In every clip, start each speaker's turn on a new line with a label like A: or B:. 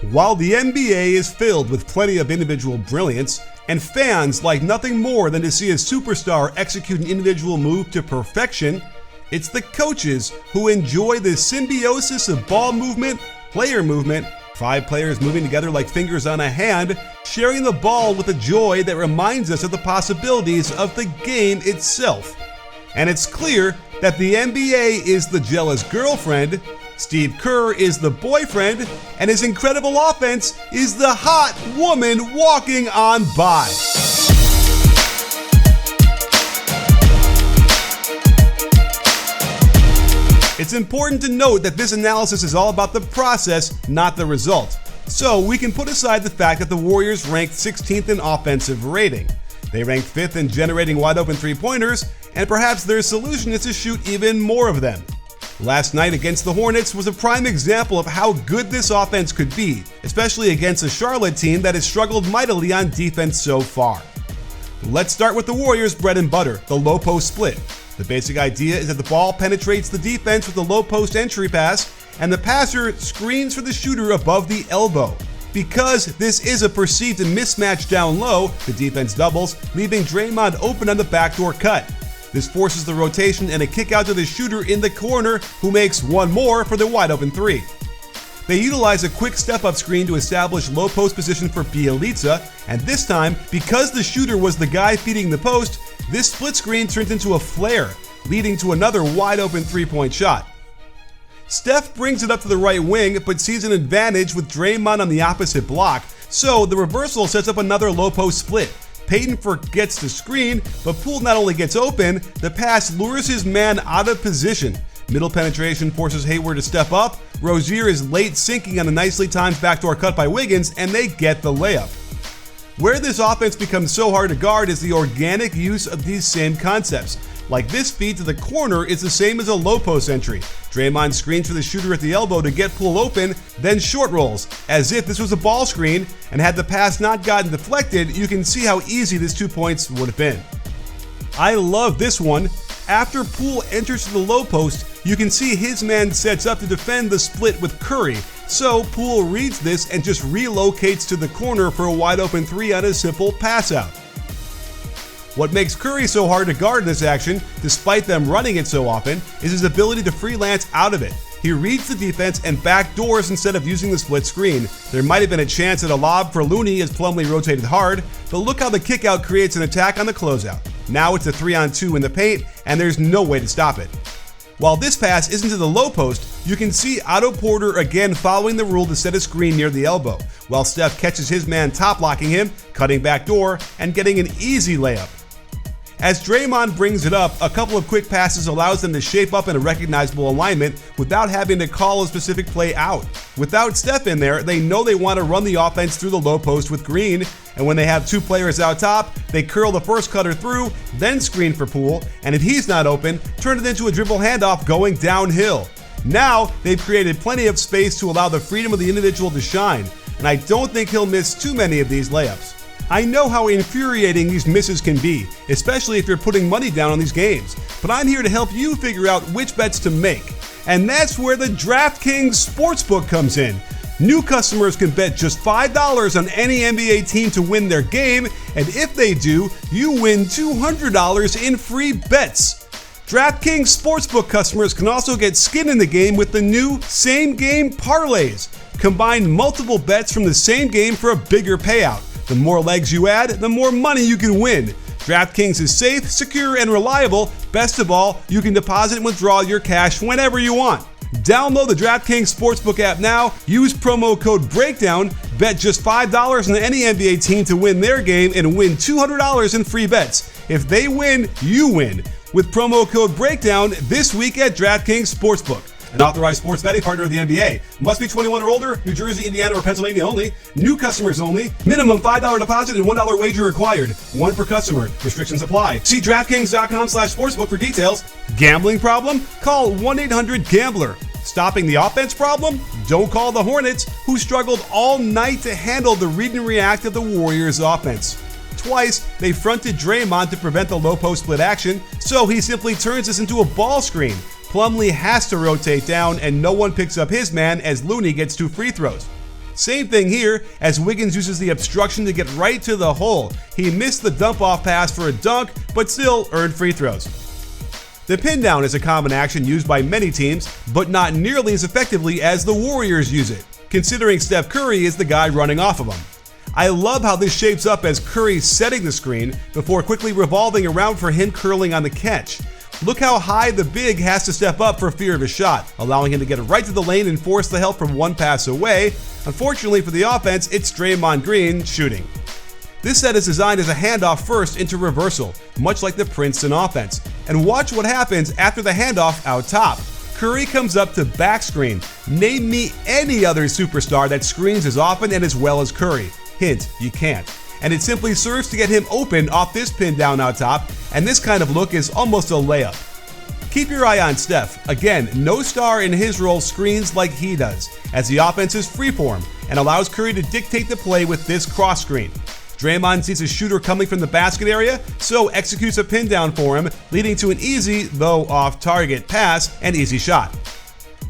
A: While the NBA is filled with plenty of individual brilliance, and fans like nothing more than to see a superstar execute an individual move to perfection, it's the coaches who enjoy the symbiosis of ball movement, player movement, 5 players moving together like fingers on a hand, sharing the ball with a joy that reminds us of the possibilities of the game itself. And it's clear that the NBA is the jealous girlfriend, Steve Kerr is the boyfriend, and his incredible offense is the hot woman walking on by. It's important to note that this analysis is all about the process, not the result. So we can put aside the fact that the Warriors ranked 16th in offensive rating. They ranked 5th in generating wide open three-pointers, and perhaps their solution is to shoot even more of them. Last night against the Hornets was a prime example of how good this offense could be, especially against a Charlotte team that has struggled mightily on defense so far. Let's start with the Warriors' bread and butter, the low post split. The basic idea is that the ball penetrates the defense with a low post entry pass, and the passer screens for the shooter above the elbow. Because this is a perceived mismatch down low, the defense doubles, leaving Draymond open on the backdoor cut. This forces the rotation and a kick out to the shooter in the corner, who makes one more for the wide open three. They utilize a quick step-up screen to establish low post position for Bjelica, and this time, because the shooter was the guy feeding the post, this split screen turns into a flare, leading to another wide open three-point shot. Steph brings it up to the right wing, but sees an advantage with Draymond on the opposite block, so the reversal sets up another low post split. Payton forgets to screen, but Poole not only gets open, the pass lures his man out of position. Middle penetration forces Hayward to step up, Rozier is late sinking on a nicely timed backdoor cut by Wiggins, and they get the layup. Where this offense becomes so hard to guard is the organic use of these same concepts. Like this feed to the corner is the same as a low post entry. Draymond screens for the shooter at the elbow to get Poole open, then short rolls, as if this was a ball screen, and had the pass not gotten deflected, you can see how easy this 2 points would have been. I love this one. After Poole enters to the low post, you can see his man sets up to defend the split with Curry, so Poole reads this and just relocates to the corner for a wide open three on a simple pass out. What makes Curry so hard to guard in this action, despite them running it so often, is his ability to freelance out of it. He reads the defense and backdoors instead of using the split screen. There might have been a chance at a lob for Looney as Plumlee rotated hard, but look how the kickout creates an attack on the closeout. Now it's a 3-on-2 in the paint, and there's no way to stop it. While this pass isn't to the low post, you can see Otto Porter again following the rule to set a screen near the elbow, while Steph catches his man top locking him, cutting backdoor, and getting an easy layup. As Draymond brings it up, a couple of quick passes allows them to shape up in a recognizable alignment without having to call a specific play out. Without Steph in there, they know they want to run the offense through the low post with Green, and when they have 2 players out top, they curl the first cutter through, then screen for Poole, and if he's not open, turn it into a dribble handoff going downhill. Now, they've created plenty of space to allow the freedom of the individual to shine, and I don't think he'll miss too many of these layups. I know how infuriating these misses can be, especially if you're putting money down on these games, but I'm here to help you figure out which bets to make. And that's where the DraftKings Sportsbook comes in. New customers can bet just $5 on any NBA team to win their game, and if they do, you win $200 in free bets. DraftKings Sportsbook customers can also get skin in the game with the new Same Game Parlays. Combine multiple bets from the same game for a bigger payout. The more legs you add, the more money you can win. DraftKings is safe, secure, and reliable. Best of all, you can deposit and withdraw your cash whenever you want. Download the DraftKings Sportsbook app now, use promo code BREAKDOWN, bet just $5 on any NBA team to win their game, and win $200 in free bets. If they win, you win. With promo code BREAKDOWN this week at DraftKings Sportsbook. An authorized sports betting partner of the NBA. Must be 21 or older, New Jersey, Indiana, or Pennsylvania only. New customers only. Minimum $5 deposit and $1 wager required. One per customer. Restrictions apply. See DraftKings.com/sportsbook for details. Gambling problem? Call 1-800-GAMBLER. Stopping the offense problem? Don't call the Hornets, who struggled all night to handle the read and react of the Warriors offense. Twice, they fronted Draymond to prevent the low post split action, so he simply turns this into a ball screen. Plumlee has to rotate down, and no one picks up his man as Looney gets 2 free throws. Same thing here, as Wiggins uses the obstruction to get right to the hole. He missed the dump-off pass for a dunk, but still earned free throws. The pin down is a common action used by many teams, but not nearly as effectively as the Warriors use it, considering Steph Curry is the guy running off of them. I love how this shapes up as Curry setting the screen before quickly revolving around for him curling on the catch. Look how high the big has to step up for fear of a shot, allowing him to get right to the lane and force the help from one pass away. Unfortunately for the offense, it's Draymond Green shooting. This set is designed as a handoff first into reversal, much like the Princeton offense. And watch what happens after the handoff out top. Curry comes up to back screen. Name me any other superstar that screens as often and as well as Curry. Hint, you can't. And it simply serves to get him open off this pin down out top, and this kind of look is almost a layup. Keep your eye on Steph. Again, no star in his role screens like he does, as the offense is freeform and allows Curry to dictate the play with this cross screen. Draymond sees a shooter coming from the basket area, so executes a pin down for him, leading to an easy, though off-target, pass and easy shot.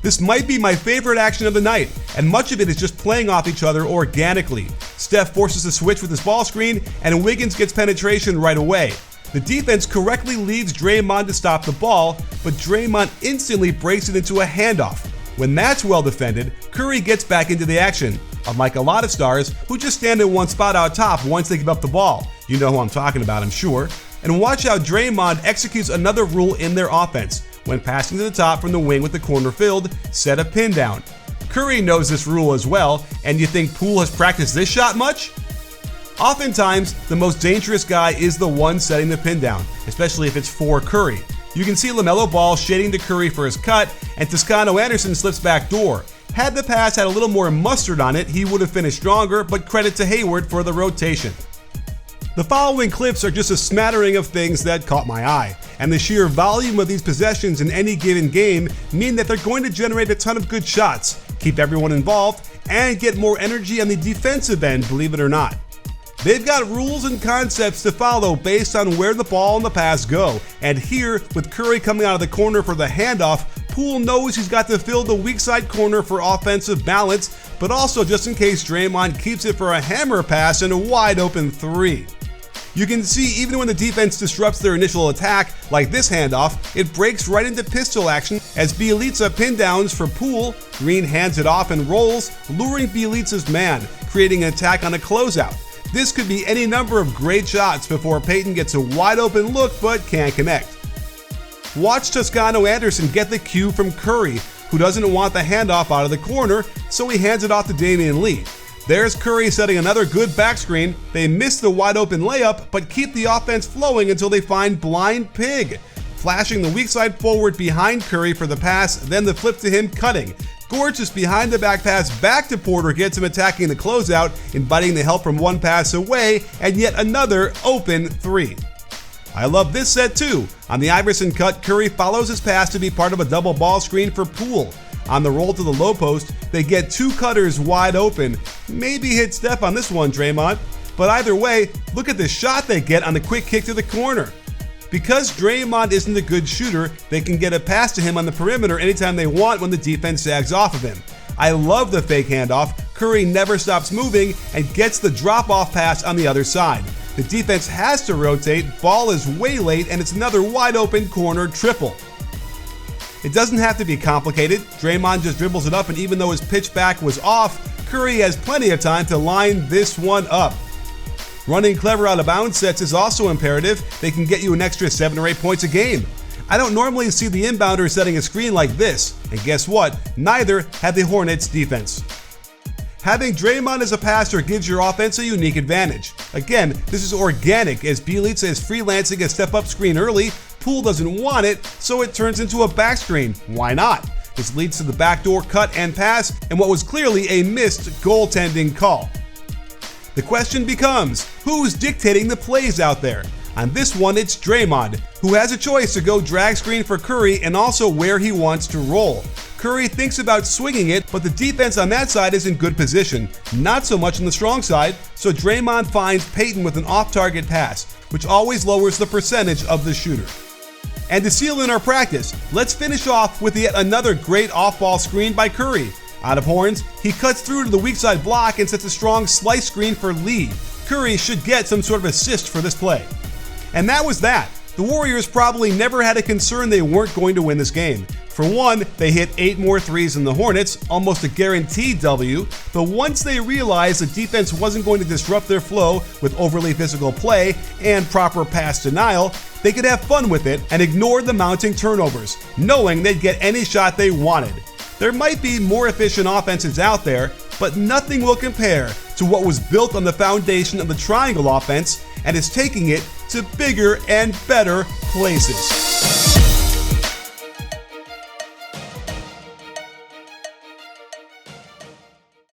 A: This might be my favorite action of the night, and much of it is just playing off each other organically. Steph forces the switch with his ball screen, and Wiggins gets penetration right away. The defense correctly leads Draymond to stop the ball, but Draymond instantly breaks it into a handoff. When that's well defended, Curry gets back into the action, unlike a lot of stars who just stand in one spot out top once they give up the ball. You know who I'm talking about, I'm sure. And watch how Draymond executes another rule in their offense. When passing to the top from the wing with the corner filled, set a pin down. Curry knows this rule as well, and you think Poole has practiced this shot much? Oftentimes, the most dangerous guy is the one setting the pin down, especially if it's for Curry. You can see LaMelo Ball shading to Curry for his cut, and Toscano Anderson slips back door. Had the pass had a little more mustard on it, he would have finished stronger, but credit to Hayward for the rotation. The following clips are just a smattering of things that caught my eye, and the sheer volume of these possessions in any given game mean that they're going to generate a ton of good shots, keep everyone involved, and get more energy on the defensive end, believe it or not. They've got rules and concepts to follow based on where the ball and the pass go, and here, with Curry coming out of the corner for the handoff, Poole knows he's got to fill the weak side corner for offensive balance, but also just in case Draymond keeps it for a hammer pass and a wide open three. You can see even when the defense disrupts their initial attack, like this handoff, it breaks right into pistol action as Bjelica pin downs for Poole. Green hands it off and rolls, luring Bjelica's man, creating an attack on a closeout. This could be any number of great shots before Payton gets a wide open look but can't connect. Watch Toscano Anderson get the cue from Curry, who doesn't want the handoff out of the corner, so he hands it off to Damian Lee. There's Curry setting another good back screen. They miss the wide open layup, but keep the offense flowing until they find Blind Pig, flashing the weak side forward behind Curry for the pass, then the flip to him cutting. Gorgeous behind the back pass back to Porter gets him attacking the closeout, inviting the help from one pass away, and yet another open three. I love this set too. On the Iverson cut, Curry follows his pass to be part of a double ball screen for Poole. On the roll to the low post, they get two cutters wide open. Maybe hit Steph on this one, Draymond. But either way, look at the shot they get on the quick kick to the corner. Because Draymond isn't a good shooter, they can get a pass to him on the perimeter anytime they want when the defense sags off of him. I love the fake handoff. Curry never stops moving and gets the drop-off pass on the other side. The defense has to rotate, ball is way late, and it's another wide open corner triple. It doesn't have to be complicated. Draymond just dribbles it up, and even though his pitch back was off, Curry has plenty of time to line this one up. Running clever out of bounds sets is also imperative. They can get you an extra 7 or 8 points a game. I don't normally see the inbounder setting a screen like this, and guess what? Neither had the Hornets defense. Having Draymond as a passer gives your offense a unique advantage. Again, this is organic as Bjelica is freelancing a step-up screen early. Poole doesn't want it, so it turns into a back screen. Why not? This leads to the backdoor cut and pass, and what was clearly a missed goaltending call. The question becomes, who's dictating the plays out there? On this one, it's Draymond, who has a choice to go drag screen for Curry and also where he wants to roll. Curry thinks about swinging it, but the defense on that side is in good position. Not so much on the strong side, so Draymond finds Payton with an off-target pass, which always lowers the percentage of the shooter. And to seal in our practice, let's finish off with yet another great off-ball screen by Curry. Out of horns, he cuts through to the weak side block and sets a strong slice screen for Lee. Curry should get some sort of assist for this play. And that was that. The Warriors probably never had a concern they weren't going to win this game. For one, they hit 8 more threes than the Hornets, almost a guaranteed W, but once they realized the defense wasn't going to disrupt their flow with overly physical play and proper pass denial, they could have fun with it and ignore the mounting turnovers, knowing they'd get any shot they wanted. There might be more efficient offenses out there, but nothing will compare to what was built on the foundation of the triangle offense and is taking it to bigger and better places.